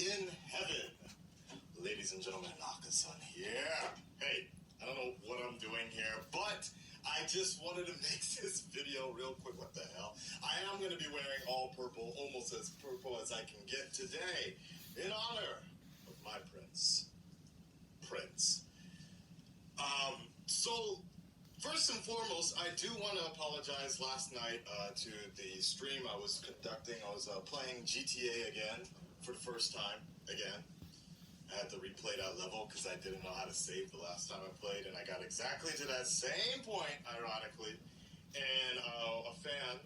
in heaven. Ladies and gentlemen, Naka-san here. Hey, I don't know what I'm doing here, but I just wanted to make this video real quick. What the hell? I am going to be wearing all purple, almost as purple as I can get today, in honor of my prince. So, first and foremost, I do want to apologize last night to the stream I was conducting. I was playing GTA again for the first time again. I had to replay that level because I didn't know how to save the last time I played, and I got exactly to that same point, ironically. And a fan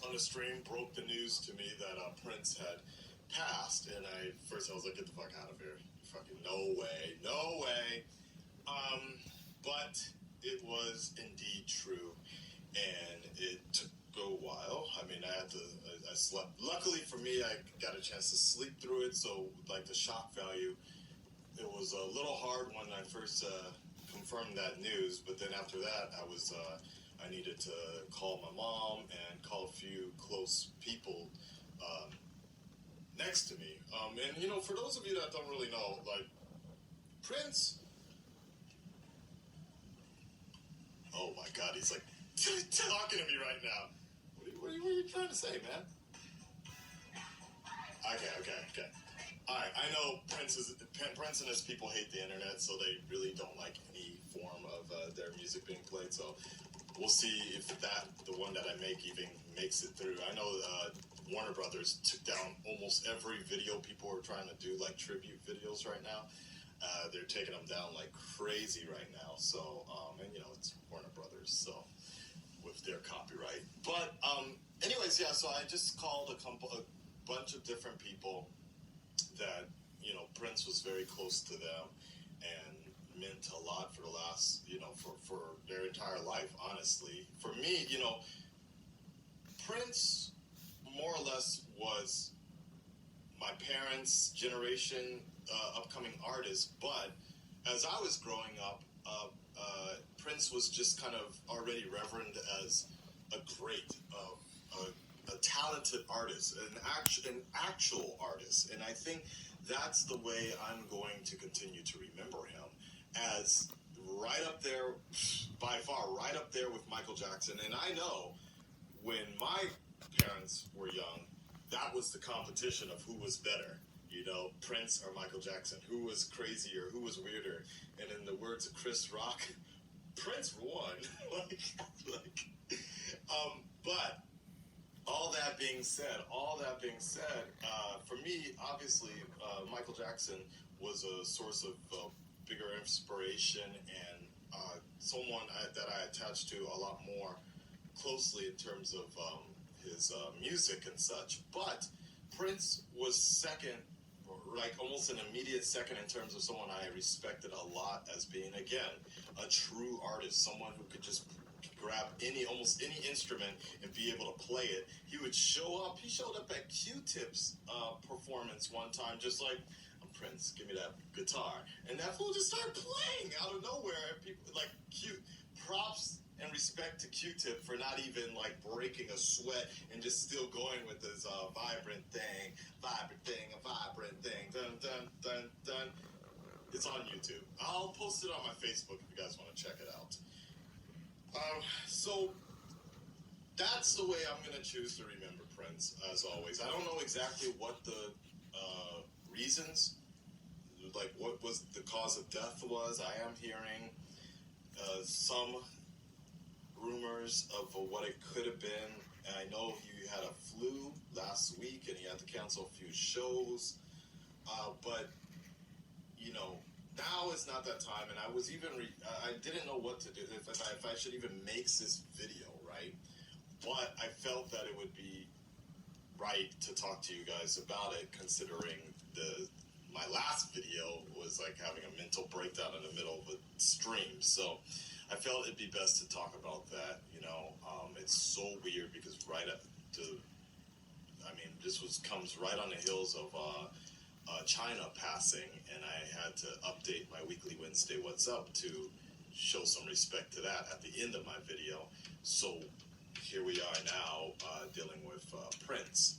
on the stream broke the news to me that Prince had passed, and first I was like, get the fuck out of here. Fucking no way. But it was indeed true, and it took a while. I mean, I slept. Luckily for me, I got a chance to sleep through it, so like the shock value, it was a little hard when I first confirmed that news, but then after that, I needed to call my mom and call a few close people next to me. And you know, for those of you that don't really know, like Prince. Oh my God, he's like talking to me right now. What are you trying to say, man? Okay. All right, I know Prince and his people hate the internet, so they really don't like any form of their music being played. So we'll see if the one that I make even makes it through. I know Warner Brothers took down almost every video people are trying to do, like tribute videos right now. They're taking them down like crazy right now. So, and you know, it's Warner Brothers, so with their copyright. But, anyways, yeah, so I just called a bunch of different people that, you know, Prince was very close to them and meant a lot for the last, you know, for their entire life, honestly. For me, you know, Prince more or less was my parents' generation upcoming artist, but as I was growing up, Prince was just kind of already revered as a great, a talented artist, an actual artist, and I think that's the way I'm going to continue to remember him, as right up there, by far, right up there with Michael Jackson. And I know when my parents were young, that was the competition of who was better. You know, Prince or Michael Jackson, who was crazier, who was weirder. And in the words of Chris Rock, Prince won. But all that being said, for me, obviously, Michael Jackson was a source of bigger inspiration and someone that I attached to a lot more closely in terms of his music and such. But Prince was second, like almost an immediate second, in terms of someone I respected a lot as being, again, a true artist, someone who could just grab almost any instrument and be able to play it. He would show up. He showed up at Q-Tip's performance one time, just like, I'm Prince, give me that guitar. And that fool just started playing out of nowhere. And people, like, props and respect to Q-Tip for not even like breaking a sweat and just still going with this vibrant thing, dun, dun, dun, dun. It's on YouTube. I'll post it on my Facebook if you guys want to check it out. So that's the way I'm going to choose to remember Prince, as always. I don't know exactly what the reasons, like what was the cause of death was. I am hearing some rumors of what it could have been. And I know he had a flu last week and he had to cancel a few shows. But, you know, now is not that time. And I was even, I didn't know what to do, if I should even make this video, right? But I felt that it would be right to talk to you guys about it, considering my last video was like having a mental breakdown in the middle of a stream. So I felt it'd be best to talk about that. You know, it's so weird because this comes right on the heels of China passing, and I had to update my weekly Wednesday What's Up to show some respect to that at the end of my video. So here we are now dealing with Prince.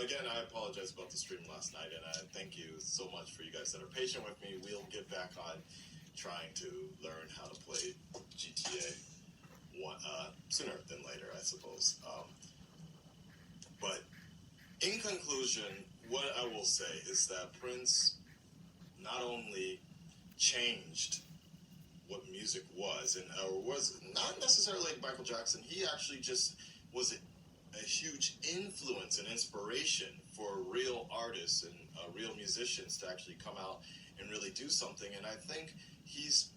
again, I apologize about the stream last night, and I thank you so much for you guys that are patient with me. We'll get back on trying to learn how to play GTA sooner than later, I suppose. But in conclusion, what I will say is that Prince not only changed what music was, and or was not necessarily like Michael Jackson. He actually just was a huge influence and inspiration for real artists and real musicians to actually come out and really do something. And I think he's,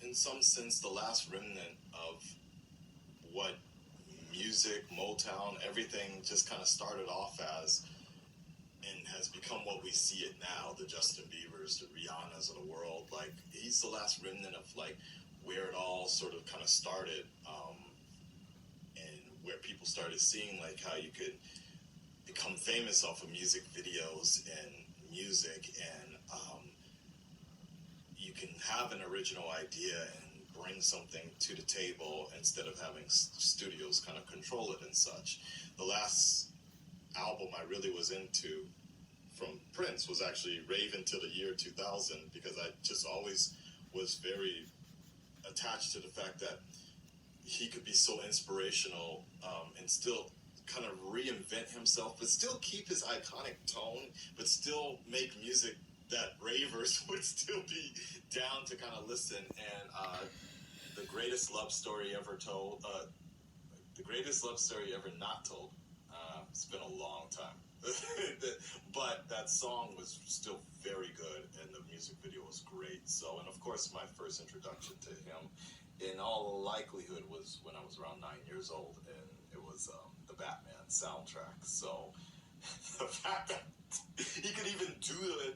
in some sense, the last remnant of what music, Motown, everything just kind of started off as, and has become what we see it now, the Justin Biebers, the Rihannas of the world. Like, he's the last remnant of, like, where it all sort of kind of started, and where people started seeing, like, how you could become famous off of music videos and music, and you can have an original idea and bring something to the table instead of having studios kind of control it and such. The last album I really was into from Prince was actually Rave Until the Year 2000, because I just always was very attached to the fact that he could be so inspirational, and still kind of reinvent himself, but still keep his iconic tone, but still make music that ravers would still be down to kind of listen. And the greatest love story ever told, the greatest love story ever not told. It's been a long time. But that song was still very good, and the music video was great. So, and of course, my first introduction to him, in all likelihood, was when I was around 9 years old, and it was the Batman soundtrack. So, the fact that he could even do it